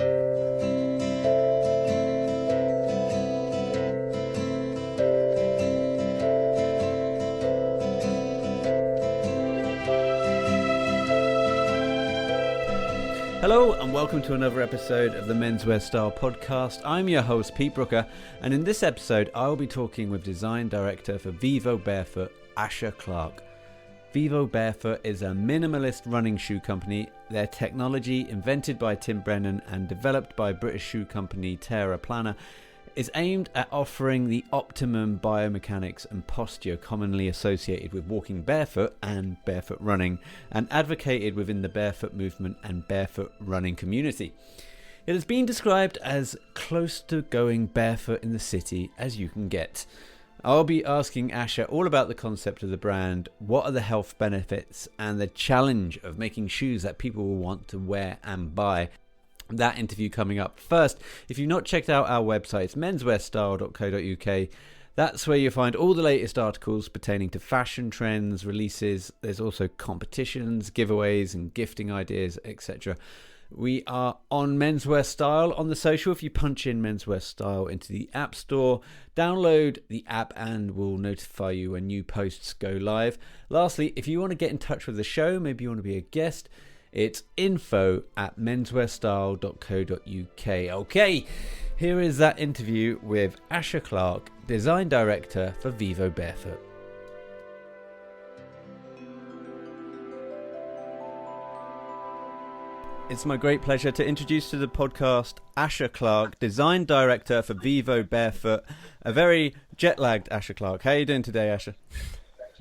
Hello and welcome to another episode of the Menswear Style podcast. I'm your host Pete Brooker, and in this episode I will be talking with design director for Vivobarefoot, Asher Clark. Vivobarefoot is a minimalist running shoe company. Their technology, invented by Tim Brennan and developed by British shoe company Terra Plana, is aimed at offering the optimum biomechanics and posture commonly associated with walking barefoot and barefoot running, and advocated within the barefoot movement and barefoot running community. It has been described as close to going barefoot in the city as you can get. I'll be asking Asher all about the concept of the brand, what are the health benefits, and the challenge of making shoes that people will want to wear and buy. That interview coming up. First, if you've not checked out our website, it's menswearstyle.co.uk. That's where you'll find all the latest articles pertaining to fashion trends, releases. There's also competitions, giveaways and gifting ideas, etc. We are on Menswear Style on the social. If you punch in Menswear Style into the App Store, download the app and we'll notify you when new posts go live. Lastly, if you want to get in touch with the show, maybe you want to be a guest, it's info@menswearstyle.co.uk. Okay, here is that interview with Asher Clark, design director for Vivobarefoot. It's my great pleasure to introduce to the podcast Asher Clark, design director for Vivobarefoot. A very jet-lagged Asher Clark. How are you doing today, Asher?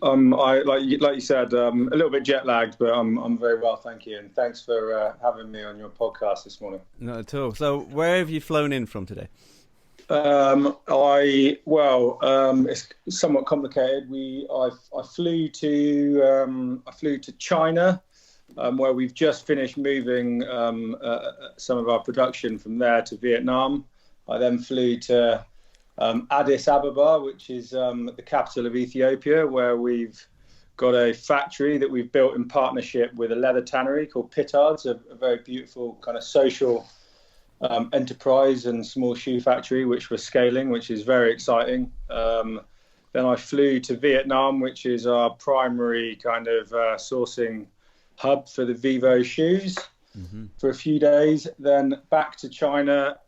Like you said, a little bit jet lagged, but I'm very well, thank you, and thanks for having me on your podcast this morning. Not at all. So, where have you flown in from today? It's somewhat complicated. I flew to China, where we've just finished moving some of our production from there to Vietnam. I then flew to Addis Ababa, which is the capital of Ethiopia, where we've got a factory that we've built in partnership with a leather tannery called Pittards, a very beautiful kind of social enterprise and small shoe factory, which we're scaling, which is very exciting. Then I flew to Vietnam, which is our primary kind of sourcing hub for the Vivo shoes. For a few days, then back to China,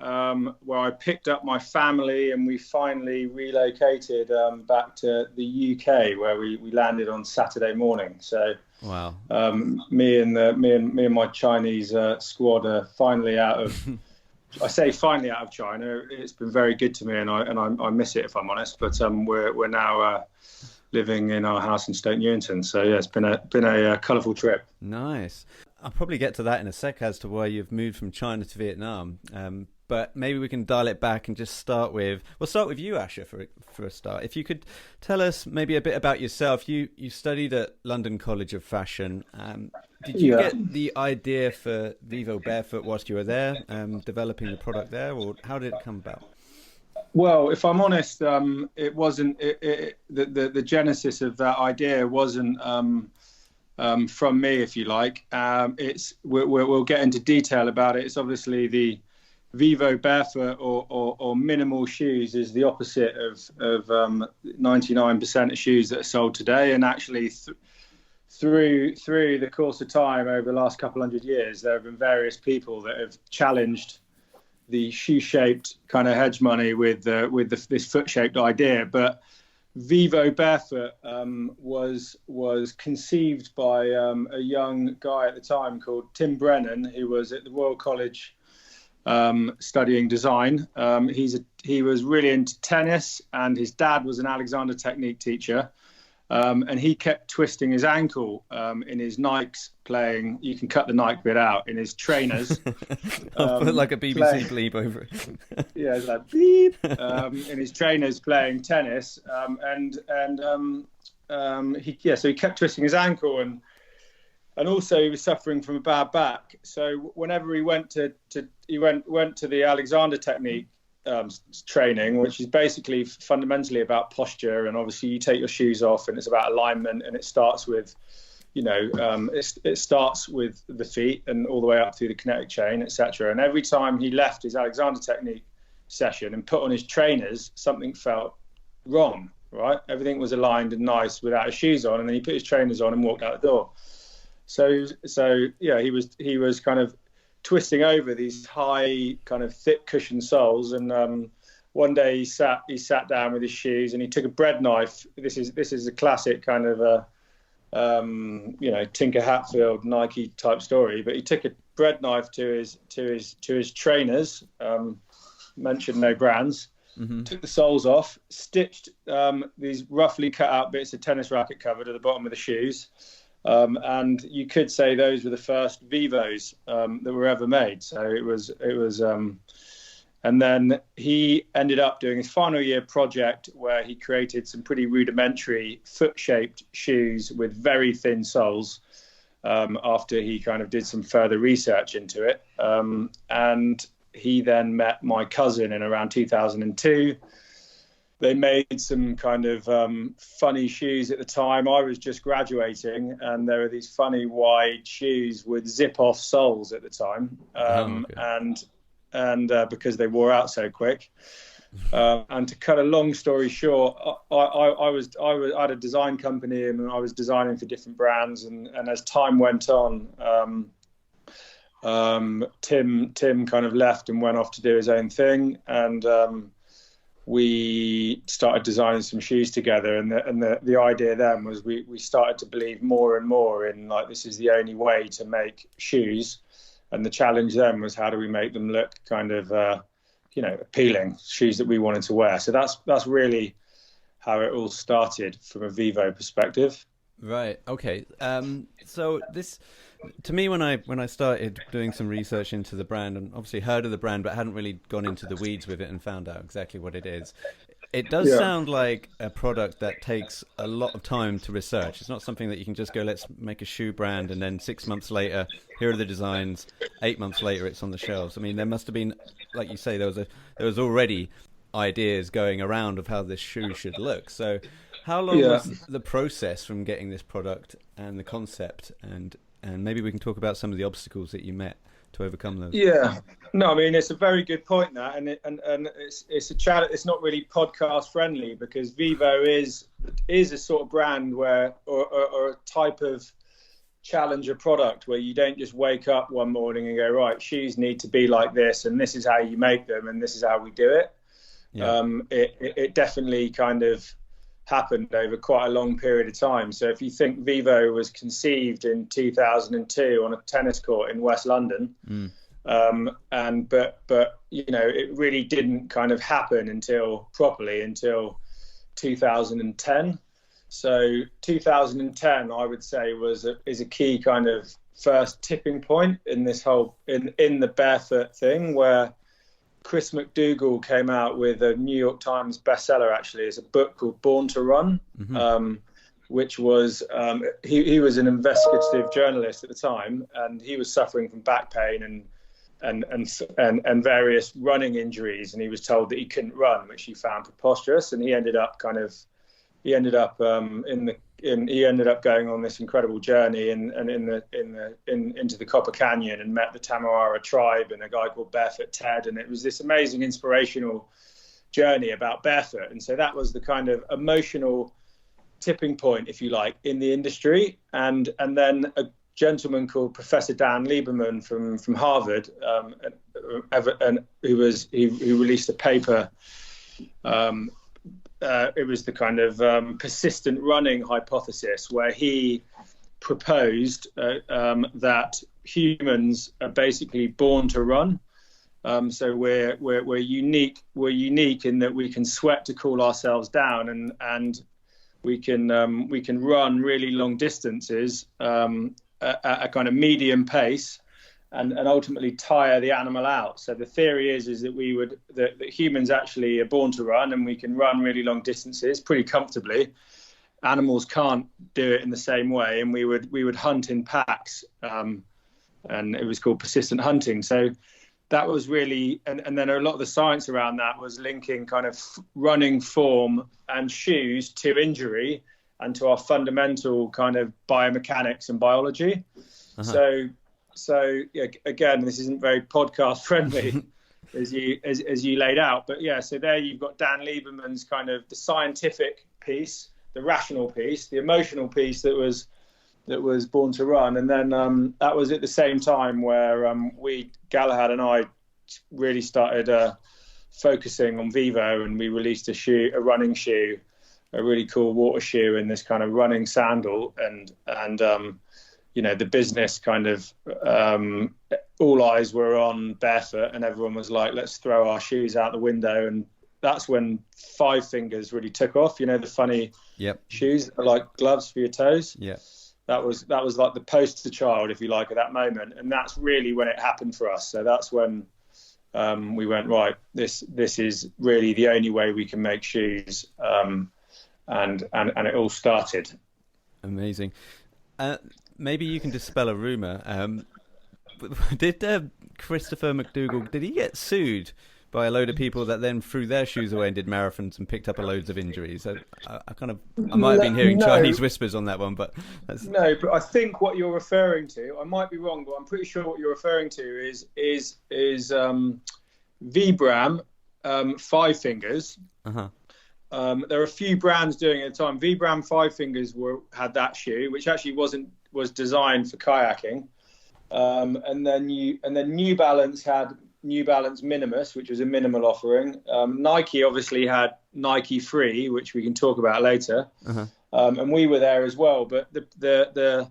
where I picked up my family and we finally relocated back to the UK, where we landed on Saturday morning. So, wow, me and my Chinese squad are finally out of. I say finally out of China. It's been very good to me, and I miss it, if I'm honest. But we're now living in our house in Stoke Newington. So yeah, it's been a colourful trip. Nice. I'll probably get to that in a sec as to why you've moved from China to Vietnam. But maybe we can dial it back and just start with you, Asher, for a start. If you could tell us maybe a bit about yourself. You studied at London College of Fashion. Did you get the idea for Vivobarefoot whilst you were there, developing the product there, or how did it come about? Well, if I'm honest, it wasn't. The genesis of that idea wasn't from me, if you like. We'll get into detail about it. It's obviously the Vivobarefoot or minimal shoes is the opposite of 99% of shoes that are sold today. And actually, through the course of time over the last couple hundred years, there have been various people that have challenged the shoe-shaped kind of hegemony with this foot-shaped idea, but Vivobarefoot was conceived by a young guy at the time called Tim Brennan, who was at the Royal College studying design. He was really into tennis, and his dad was an Alexander Technique teacher. And he kept twisting his ankle in his Nikes playing. You can cut the Nike bit out in his trainers. I'll put like a BBC bleep over it. Yeah, it's like beep. In his trainers playing tennis, so he kept twisting his ankle, and also he was suffering from a bad back. So whenever he went to the Alexander Technique training, which is basically fundamentally about posture, and obviously you take your shoes off and it's about alignment, and it starts with it starts with the feet and all the way up through the kinetic chain, etc. And every time he left his Alexander Technique session and put on his trainers, something felt wrong, right? Everything was aligned and nice without his shoes on, and then he put his trainers on and walked out the door. So yeah, he was kind of twisting over these high, kind of thick cushioned soles, and one day he sat down with his shoes and he took a bread knife. This is a classic kind of Tinker Hatfield Nike type story, but he took a bread knife to his trainers, mentioned no brands, took the soles off, stitched these roughly cut out bits of tennis racket cover to the bottom of the shoes, and you could say those were the first Vivos that were ever made. So it was and then he ended up doing his final year project where he created some pretty rudimentary foot-shaped shoes with very thin soles, after he kind of did some further research into it. And he then met my cousin in around 2002. They made some kind of funny shoes at the time. I was just graduating, and there were these funny wide shoes with zip-off soles at the time. And because they wore out so quick. And to cut a long story short, I had a design company and I was designing for different brands. And as time went on, Tim kind of left and went off to do his own thing. And we started designing some shoes together. And the idea then was we started to believe more and more in, like, this is the only way to make shoes. And the challenge then was, how do we make them look kind of, appealing, shoes that we wanted to wear. So that's really how it all started from a Vivo perspective. Right. Okay. So this, to me, when I started doing some research into the brand, and obviously heard of the brand, but hadn't really gone into the weeds with it and found out exactly what it is. It does sound like a product that takes a lot of time to research. It's not something that you can just go, let's make a shoe brand, and then 6 months later, here are the designs. 8 months later, it's on the shelves. I mean, there must have been, like you say, there was already ideas going around of how this shoe should look. So how long was the process from getting this product and the concept, and maybe we can talk about some of the obstacles that you met to overcome those? Yeah, no, I mean, it's a very good point, that, and it's a challenge. It's not really podcast friendly, because Vivo is a sort of brand where, or a type of challenger product where you don't just wake up one morning and go, right, shoes need to be like this, and this is how you make them, and this is how we do it. Yeah. It definitely kind of happened over quite a long period of time. So if you think Vivo was conceived in 2002 on a tennis court in West London, but it really didn't kind of happen properly until 2010. So 2010, I would say, is a key kind of first tipping point in this whole in the barefoot thing, where Chris McDougall came out with a New York Times bestseller. Actually, it's a book called Born to Run, which was he was an investigative journalist at the time, and he was suffering from back pain and various running injuries, and he was told that he couldn't run, which he found preposterous, and he ended up going on this incredible journey into the Copper Canyon, and met the Tamarara tribe and a guy called Barefoot Ted, and it was this amazing inspirational journey about barefoot. And so that was the kind of emotional tipping point, if you like, in the industry. And then a gentleman called Professor Dan Lieberman from Harvard, and who released a paper. It was the kind of persistent running hypothesis, where he proposed that humans are basically born to run. So we're unique. We're unique in that we can sweat to cool ourselves down, and we can run really long distances at a kind of medium pace, and ultimately tire the animal out. So the theory is that humans actually are born to run, and we can run really long distances pretty comfortably. Animals can't do it in the same way, and we would hunt in packs, and it was called persistent hunting. So that was really, and then a lot of the science around that was linking kind of running form and shoes to injury, and to our fundamental kind of biomechanics and biology. So yeah, again, this isn't very podcast friendly as you laid out, but yeah, so there you've got Dan Lieberman's kind of the scientific piece, the rational piece, the emotional piece that was born to run. And then that was at the same time where Galahad and I really started focusing on Vivo, and we released a running shoe, a really cool water shoe in this kind of running sandal. And the business kind of, all eyes were on Barefoot, and everyone was like, let's throw our shoes out the window. And that's when Five Fingers really took off, the funny shoes that are like gloves for your toes. Yeah. That was like the poster child, if you like, at that moment. And that's really when it happened for us. So that's when we went, right, this is really the only way we can make shoes. And it all started. Amazing. Maybe you can dispel a rumor. Did Christopher McDougall, did he get sued by a load of people that then threw their shoes away and did marathons and picked up a loads of injuries? I might have been hearing Chinese whispers on that one, but no. But I think what you're referring to, I might be wrong, but I'm pretty sure what you're referring to is Vibram, Five Fingers. There are a few brands doing it at the time. Vibram Five Fingers had that shoe, which actually was designed for kayaking. And then New Balance had New Balance Minimalist, which was a minimal offering. Nike obviously had Nike Free, which we can talk about later. And we were there as well. But the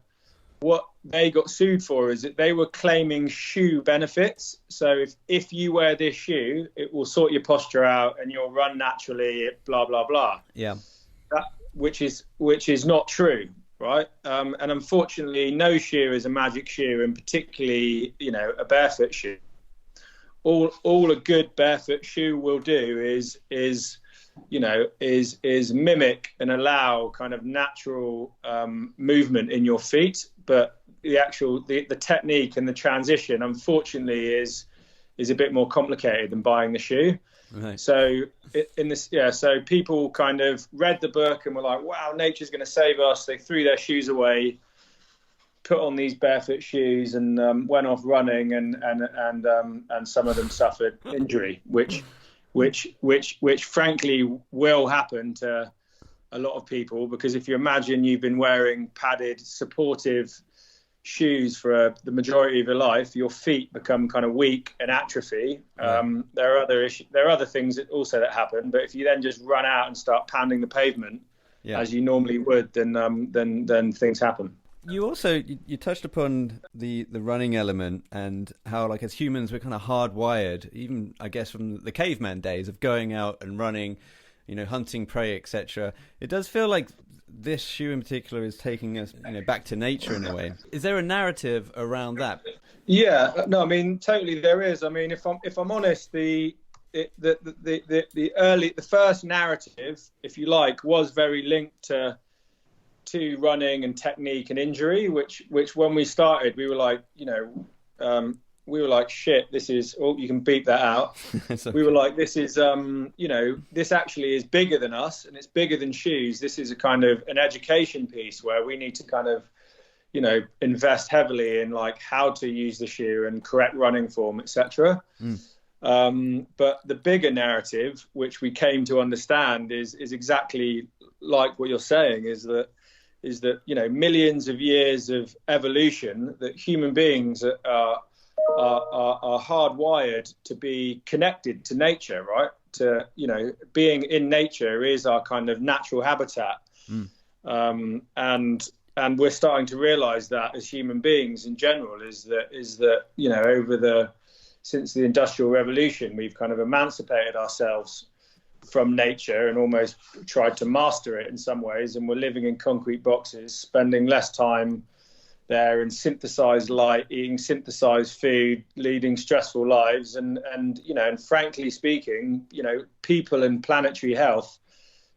what they got sued for is that they were claiming shoe benefits. So if you wear this shoe, it will sort your posture out and you'll run naturally, blah, blah, blah. Yeah. Which is not true. Right. And unfortunately, no shoe is a magic shoe, and particularly, a barefoot shoe. All a good barefoot shoe will do is mimic and allow kind of natural movement in your feet. But the technique and the transition, unfortunately, is a bit more complicated than buying the shoe. Right. So so people kind of read the book and were like, wow, nature's going to save us. They threw their shoes away, put on these barefoot shoes, and went off running, and some of them suffered injury, which frankly will happen to a lot of people, because if you imagine you've been wearing padded, supportive shoes for the majority of your life, your feet become kind of weak and atrophy. There are other things that happen, but if you then just run out and start pounding the pavement as you normally would, then things happen. You also you touched upon the running element, and how, like, as humans, we're kind of hardwired, even I guess from the caveman days, of going out and running, hunting prey, etc. It does feel like this shoe in particular is taking us, back to nature in a way. Is there a narrative around that? Yeah, no, I mean, totally there is. I mean, if I'm honest, the first narrative, if you like, was very linked to running and technique and injury, which when we started, we were like, shit, this is, you can beep that out. Okay. We were like, this is, this actually is bigger than us, and it's bigger than shoes. This is a kind of an education piece where we need to kind of, invest heavily in like how to use the shoe and correct running form, etc. But the bigger narrative, which we came to understand, is exactly like what you're saying, is that millions of years of evolution, that human beings are hardwired to be connected to nature, right? To, being in nature is our kind of natural habitat. And we're starting to realize that as human beings in general, is that since the Industrial Revolution, we've kind of emancipated ourselves from nature and almost tried to master it in some ways, and we're living in concrete boxes, spending less time there in synthesized light, eating synthesized food, leading stressful lives, and frankly speaking, people and planetary health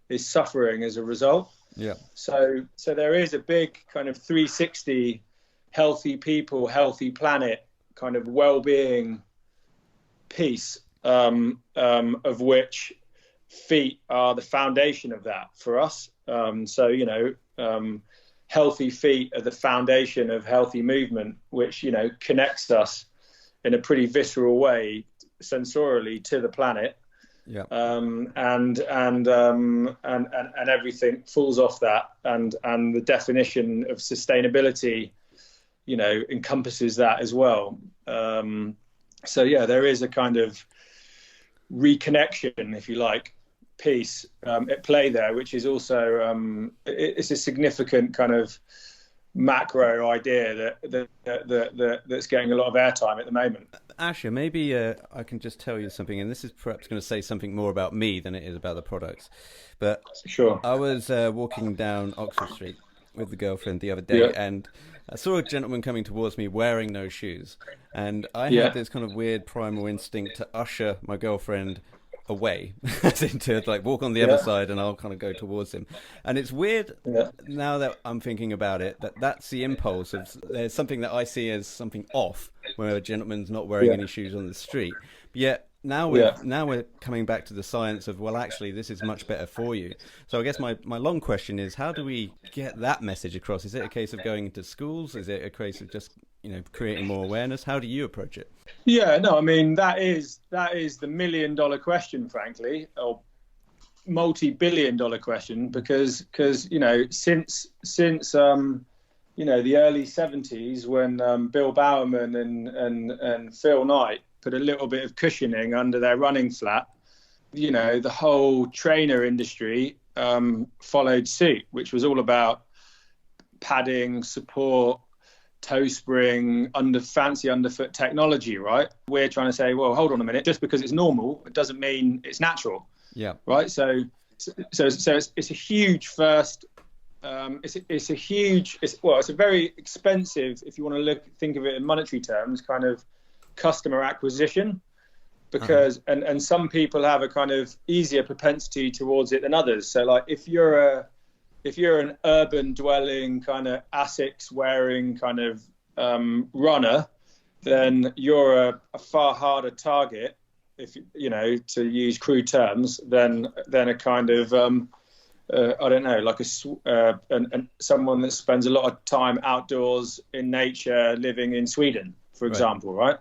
is suffering as a result. Yeah. So there is a big kind of 360 healthy people, healthy planet kind of well-being piece, of which feet are the foundation of that for us. So, healthy feet are the foundation of healthy movement, which, connects us in a pretty visceral way sensorially to the planet. Yeah. And everything falls off that, and the definition of sustainability, encompasses that as well. So yeah, there is a kind of reconnection, if you like, piece at play there, which is also it's a significant kind of macro idea that's getting a lot of airtime at the moment. Asher, maybe I can just tell you something, and this is perhaps going to say something more about me than it is about the products. But sure, I was walking down Oxford Street with the girlfriend the other day, and I saw a gentleman coming towards me wearing no shoes, and I had this kind of weird primal instinct to usher my girlfriend away, as in to like walk on the other side, and I'll kind of go towards him. And it's weird now that I'm thinking about it, that's the impulse of, there's something that I see as something off where a gentleman's not wearing any shoes on the street, but yet now we're coming back to the science of, well, actually this is much better for you. So I guess my long question is, how do we get that message across? Is it a case of going into schools? Is it a case of just creating more awareness? How do you approach it? Yeah, no, I mean, that is the $1 million question, frankly, or multi-billion-dollar question, because since the early 70s, when Bill Bowerman and Phil Knight put a little bit of cushioning under their running flat, the whole trainer industry followed suit, which was all about padding, support, toe spring, fancy underfoot technology, right? We're trying to say, well, hold on a minute, just because it's normal, it doesn't mean it's natural. Yeah. Right. So it's a huge first. It's a very expensive, if you want to think of it in monetary terms, kind of customer acquisition, because and some people have a kind of easier propensity towards it than others. So like if you're an urban dwelling kind of Asics wearing kind of runner, then you're a far harder target, if to use crude terms, than a kind of I don't know, like someone that spends a lot of time outdoors in nature, living in Sweden, for example, right?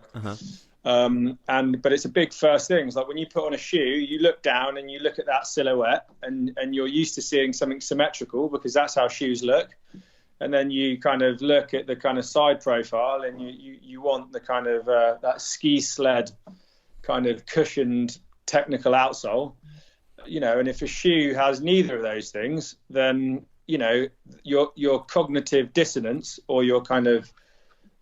But it's a big first thing. It's like when you put on a shoe, you look down and you look at that silhouette, and you're used to seeing something symmetrical because that's how shoes look. And then you kind of look at the kind of side profile, and you want the kind of that ski sled kind of cushioned technical outsole, and if a shoe has neither of those things, then your cognitive dissonance, or your kind of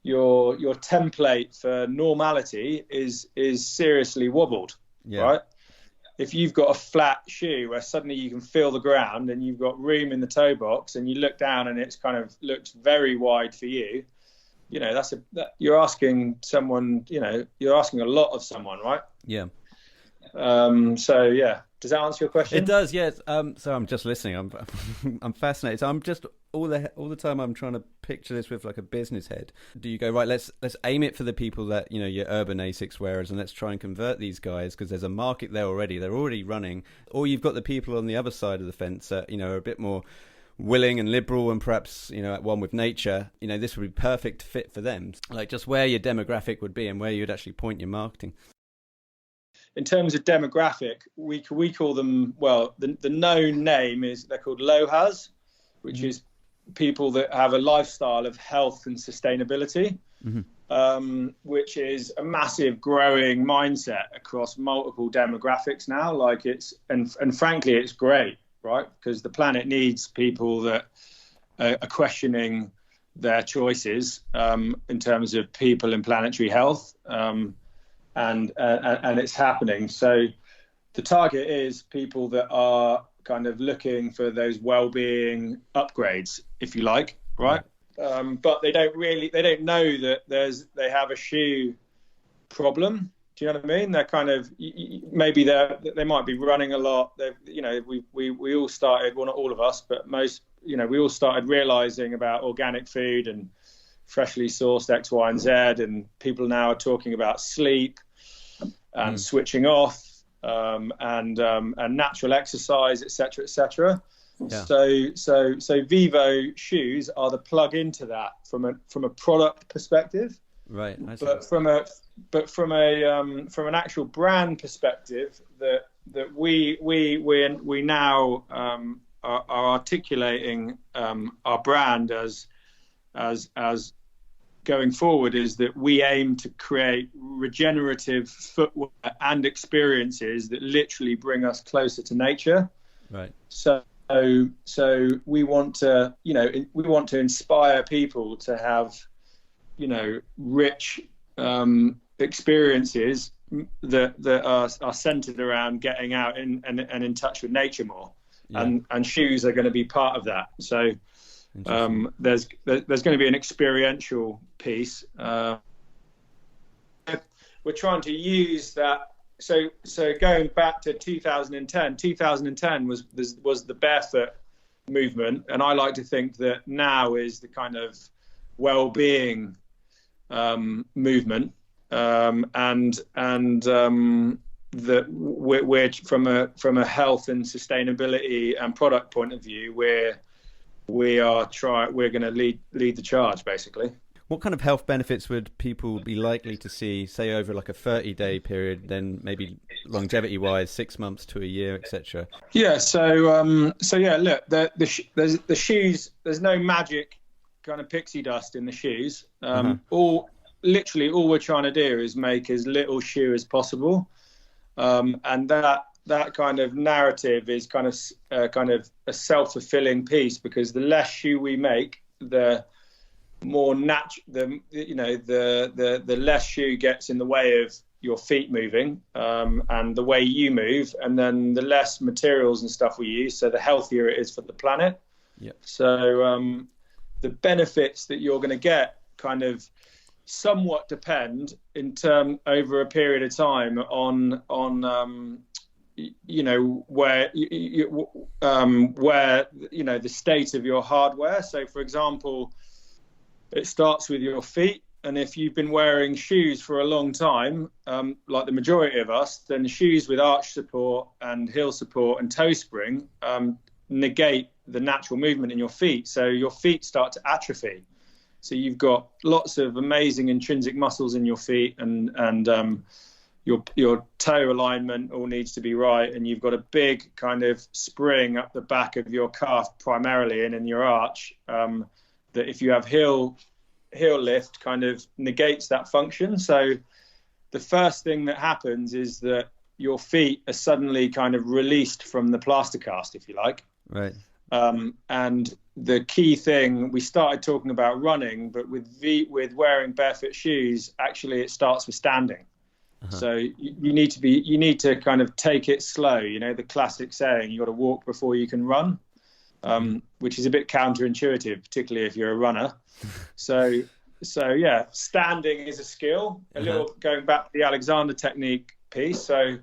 your template for normality is seriously wobbled, right? If you've got a flat shoe where suddenly you can feel the ground and you've got room in the toe box, and you look down and it's kind of looks very wide for you, you're asking someone, you're asking a lot of someone, right? Yeah. So yeah, does that answer your question? It does, yes. So I'm just listening. I'm fascinated. So I'm just all the time I'm trying to picture this with like a business head. Do you go, right, let's aim it for the people that your urban Asics wearers, and let's try and convert these guys, because there's a market there already. They're already running. Or you've got the people on the other side of the fence that are a bit more willing and liberal, and perhaps at one with nature. This would be perfect fit for them. Like just where your demographic would be and where you'd actually point your marketing. In terms of demographic, we call them, well, the known name is, they're called LOHAS, which is people that have a lifestyle of health and sustainability, which is a massive growing mindset across multiple demographics now. Like and frankly, it's great, right? Because the planet needs people that are questioning their choices in terms of people and planetary health. And it's happening. So the target is people that are kind of looking for those well-being upgrades, if you like, right? But they don't know that they have a shoe problem. Do you know what I mean? They're kind of, maybe they might be running a lot. We all started, well, not all of us, but most, we all started realizing about organic food and freshly sourced X, Y, and Z, and people now are talking about sleep and switching off, and natural exercise, etc., etc. Yeah. So Vivo shoes are the plug into that from a product perspective. Right. I see. But from an actual brand perspective, that we now are articulating our brand as going forward, is that we aim to create regenerative footwear and experiences that literally bring us closer to nature. Right. So we want to inspire people to have, rich experiences that are centered around getting out and in touch with nature more. Yeah. And shoes are going to be part of that. So there's going to be an experiential piece. We're trying to use that. So going back to 2010 was the barefoot movement, and I like to think that now is the kind of well-being movement, and that we're from a health and sustainability and product point of view, we're going to lead the charge, basically. What kind of health benefits would people be likely to see, say, over like a 30-day period, then maybe longevity-wise, 6 months to a year, etc.? Yeah. So yeah. Look, the shoes. There's no magic kind of pixie dust in the shoes. All we're trying to do is make as little shoe as possible, and that kind of narrative is kind of a self-fulfilling piece, because the less shoe we make, the more the less shoe gets in the way of your feet moving, and the way you move, and then the less materials and stuff we use, so the healthier it is for the planet. Yep. So the benefits that you're going to get kind of somewhat depend over a period of time on where the state of your hardware. So for example, it starts with your feet, and if you've been wearing shoes for a long time, like the majority of us, then shoes with arch support and heel support and toe spring negate the natural movement in your feet, so your feet start to atrophy. So you've got lots of amazing intrinsic muscles in your feet, and your toe alignment all needs to be right, and you've got a big kind of spring up the back of your calf primarily, and in your arch, that if you have heel lift, kind of negates that function. So the first thing that happens is that your feet are suddenly kind of released from the plaster cast, if you like. Right. And the key thing, we started talking about running, but with wearing barefoot shoes, actually it starts with standing. Uh-huh. So you need to kind of take it slow. The classic saying, you got to walk before you can run, which is a bit counterintuitive, particularly if you're a runner. So yeah, standing is a skill. A little going back to the Alexander technique piece. So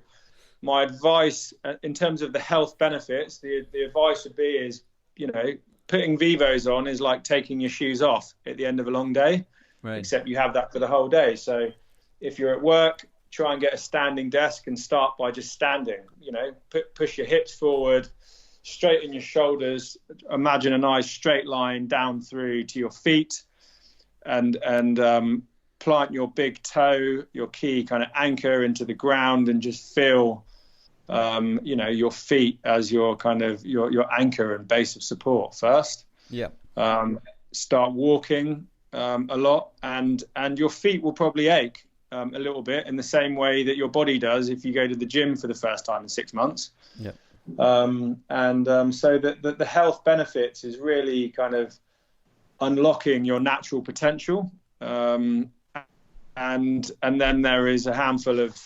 my advice in terms of the health benefits, the advice would be is, putting Vivos on is like taking your shoes off at the end of a long day, right? Except you have that for the whole day. So if you're at work, try and get a standing desk and start by just standing. Push your hips forward, straighten your shoulders, imagine a nice straight line down through to your feet, and plant your big toe, your key kind of anchor into the ground, and just feel your feet as your kind of your anchor and base of support first. Yeah. Start walking a lot, and your feet will probably ache a little bit, in the same way that your body does if you go to the gym for the first time in 6 months. Yeah. So that the health benefits is really kind of unlocking your natural potential, and then there is a handful of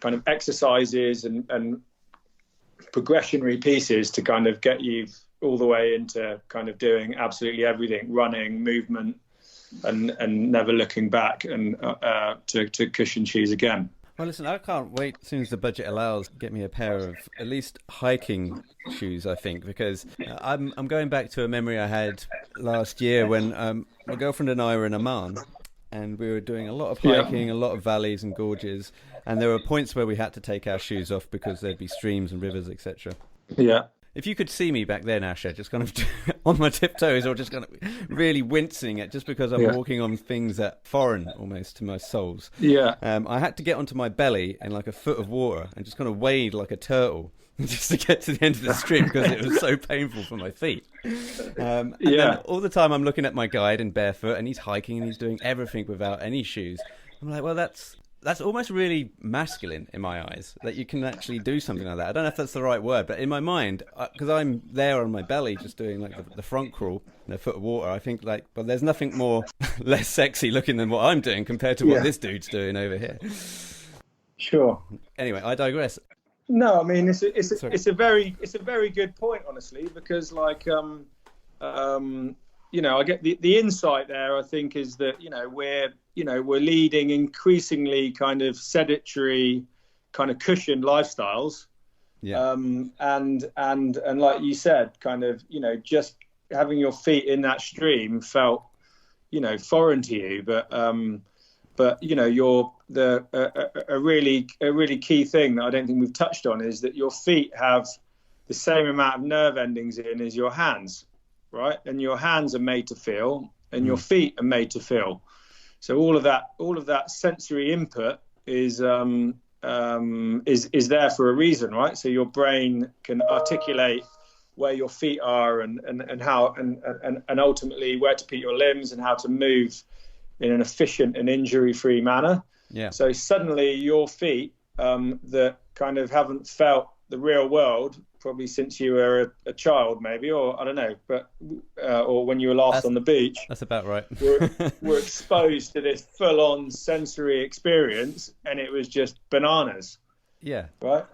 kind of exercises and progressionary pieces to kind of get you all the way into kind of doing absolutely everything, running, movement, and never looking back and to cushion shoes again. Well, listen, I can't wait, as soon as the budget allows, get me a pair of at least hiking shoes, I think, because I'm going back to a memory I had last year when my girlfriend and I were in Oman, and we were doing a lot of hiking, a lot of valleys and gorges, and there were points where we had to take our shoes off because there'd be streams and rivers, etc. Yeah. if you could see me back then, Asher, just kind of on my tiptoes or just kind of really wincing at just because I'm walking on things that foreign almost to my soles. Yeah. I had to get onto my belly in like a foot of water and just kind of wade like a turtle just to get to the end of the stream because it was so painful for my feet. And then all the time I'm looking at my guide in barefoot and he's hiking and he's doing everything without any shoes. I'm like, well, that's almost really masculine in my eyes, that you can actually do something like that. I don't know if that's the right word, but in my mind, because I'm there on my belly just doing like the front crawl in a foot of water, I think like, well, there's nothing more less sexy looking than what I'm doing compared to what this dude's doing over here. Sure. Anyway, I digress. No, I mean it's a very good point, honestly, because like you know, I get the insight there. I think is that we're leading increasingly kind of sedentary, kind of cushioned lifestyles. Yeah. And like you said, kind of just having your feet in that stream felt foreign to you, but a really key thing that I don't think we've touched on is that your feet have the same amount of nerve endings in as your hands, right? And your hands are made to feel, and your feet are made to feel. So all of that sensory input is there for a reason, right? So your brain can articulate where your feet are and how and ultimately where to put your limbs and how to move in an efficient and injury-free manner. Yeah. So suddenly your feet that kind of haven't felt the real world probably since you were a child, maybe, or I don't know, but or when you were last on the beach. That's about right. We're exposed to this full-on sensory experience, and it was just bananas. Yeah. Right.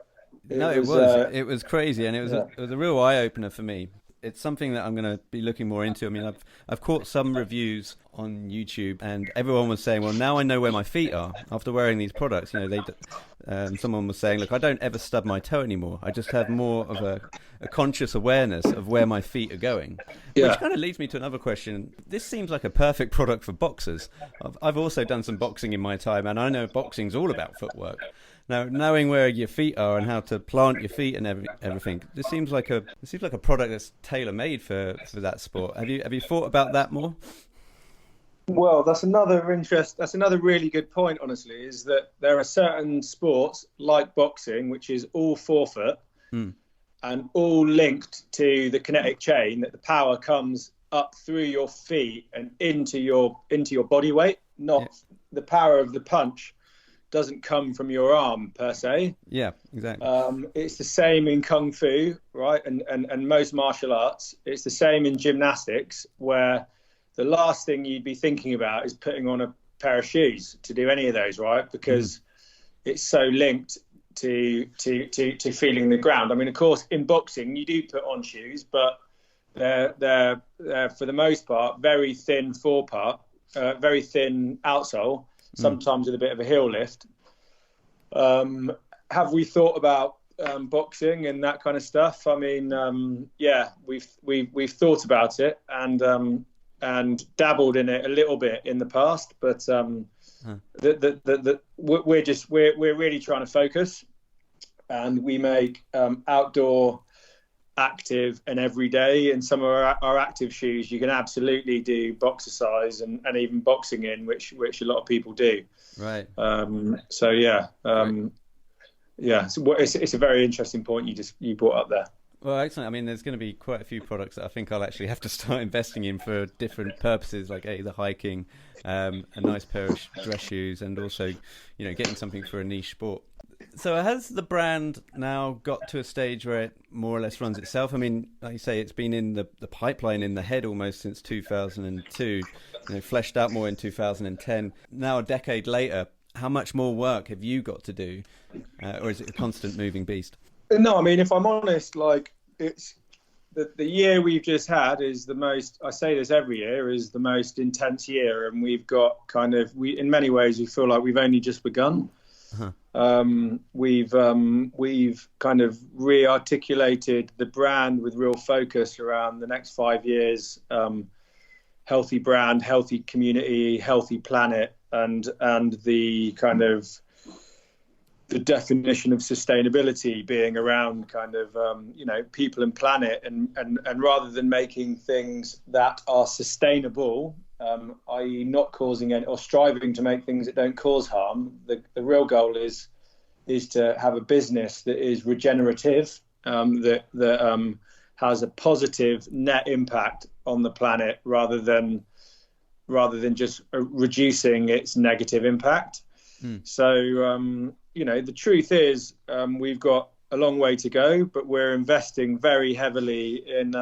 It was crazy, and it was a real eye-opener for me. It's something that I'm going to be looking more into. I mean, I've caught some reviews on YouTube, and everyone was saying, "Well, now I know where my feet are after wearing these products." Someone was saying, "Look, I don't ever stub my toe anymore. I just have more of a conscious awareness of where my feet are going." Yeah. Which kind of leads me to another question. This seems like a perfect product for boxers. I've also done some boxing in my time, and I know boxing's all about footwork. Now, knowing where your feet are and how to plant your feet and everything, this seems like a product that's tailor-made for that sport. Have you thought about that more? Well, that's another really good point, honestly, is that there are certain sports like boxing, which is all forefoot and all linked to the kinetic chain, that the power comes up through your feet and into your body weight, not the power of the punch doesn't come from your arm per se. Yeah, exactly. It's the same in Kung Fu, right? And most martial arts. It's the same in gymnastics, where the last thing you'd be thinking about is putting on a pair of shoes to do any of those, right? Because it's so linked to feeling the ground. I mean, of course, in boxing you do put on shoes, but they're for the most part very thin forepart, very thin outsole. Sometimes with a bit of a heel lift. Have we thought about boxing and that kind of stuff? I mean, we've thought about it and dabbled in it a little bit in the past, but we're really trying to focus, and we make outdoor, active and everyday, and some of our active shoes you can absolutely do boxercise and even boxing in, which a lot of people do, right? It's a very interesting point you brought up there. Well, excellent. I mean, there's going to be quite a few products that I think I'll actually have to start investing in for different purposes, like either hiking, a nice pair of dress shoes, and also getting something for a niche sport. So has the brand now got to a stage where it more or less runs itself? I mean, like you say, it's been in the pipeline, in the head almost since 2002, fleshed out more in 2010. Now, a decade later, how much more work have you got to do? Or is it a constant moving beast? No, I mean, if I'm honest, like it's the year we've just had is the most, I say this every year, is the most intense year. And we've got in many ways, we feel like we've only just begun. Uh-huh. We've kind of re-articulated the brand with real focus around the next 5 years. Healthy brand, healthy community, healthy planet, and the kind of the definition of sustainability being around kind of people and planet, and rather than making things that are sustainable, i.e. not causing any or striving to make things that don't cause harm, the real goal is to have a business that is regenerative, that has a positive net impact on the planet rather than just reducing its negative impact. So, the truth is, we've got a long way to go, but we're investing very heavily in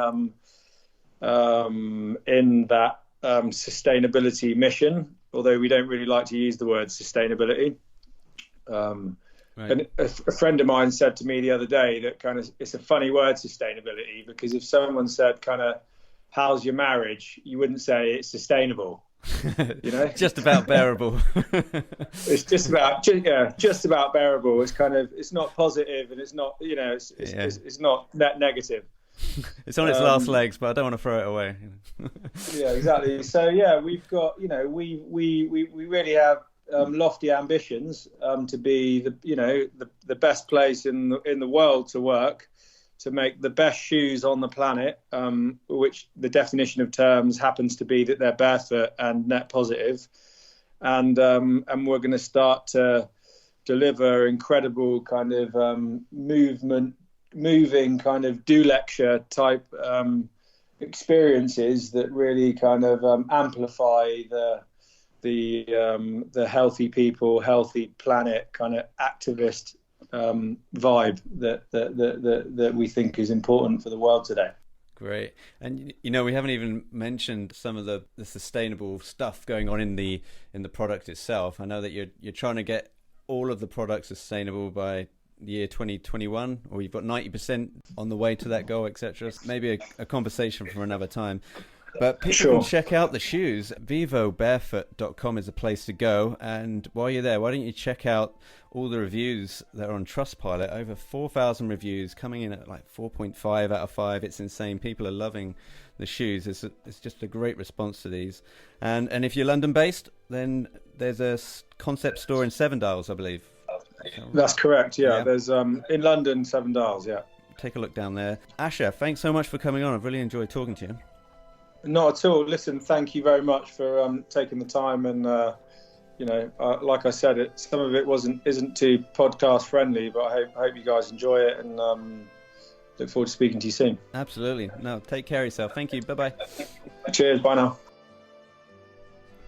that sustainability mission, although we don't really like to use the word sustainability. Right. And a friend of mine said to me the other day that kind of it's a funny word, sustainability, because if someone said kind of, how's your marriage, you wouldn't say it's sustainable. Just about bearable. It's just about bearable. It's kind of, it's not positive, and it's not, it's not net negative. It's on its last legs, but I don't want to throw it away. Yeah, exactly. So we've got, we really have lofty ambitions to be the best place in the world to work, to make the best shoes on the planet, which the definition of terms happens to be that they're barefoot and net positive. And we're going to start to deliver incredible kind of moving kind of do lecture type experiences that really kind of amplify the healthy people, healthy planet kind of activist vibe that we think is important for the world today. Great. And we haven't even mentioned some of the sustainable stuff going on in the product itself. I know that you're trying to get all of the products sustainable by the year 2021, or you've got 90% on the way to that goal, etc. Maybe a conversation for another time. But people can check out the shoes. Vivobarefoot.com is a place to go. And while you're there, why don't you check out all the reviews that are on Trustpilot? Over 4,000 reviews, coming in at like 4.5 out of 5. It's insane. People are loving the shoes. It's just a great response to these. And if you're London-based, then there's a concept store in Seven Dials, I believe. That's correct, yeah. There's in London, Seven Dials, yeah. Take a look down there. Asher, thanks so much for coming on. I've really enjoyed talking to you. Not at all. Listen, thank you very much for taking the time, and like I said, some of it isn't too podcast friendly, but I hope you guys enjoy it, and look forward to speaking to you soon. Absolutely. No, take care of yourself. Thank you. Bye-bye. Cheers. Bye now.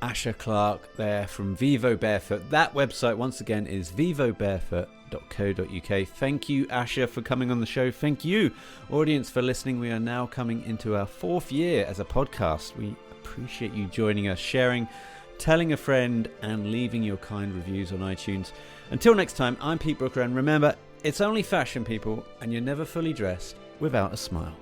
Asher Clark there from Vivobarefoot. That website once again is vivobarefoot.co.uk. Thank you, Asher, for coming on the show. Thank you, audience, for listening. We are now coming into our 4th year as a podcast. We appreciate you joining us, sharing, telling a friend, and leaving your kind reviews on iTunes. Until next time, I'm Pete Brooker, and remember, it's only fashion, people, and you're never fully dressed without a smile.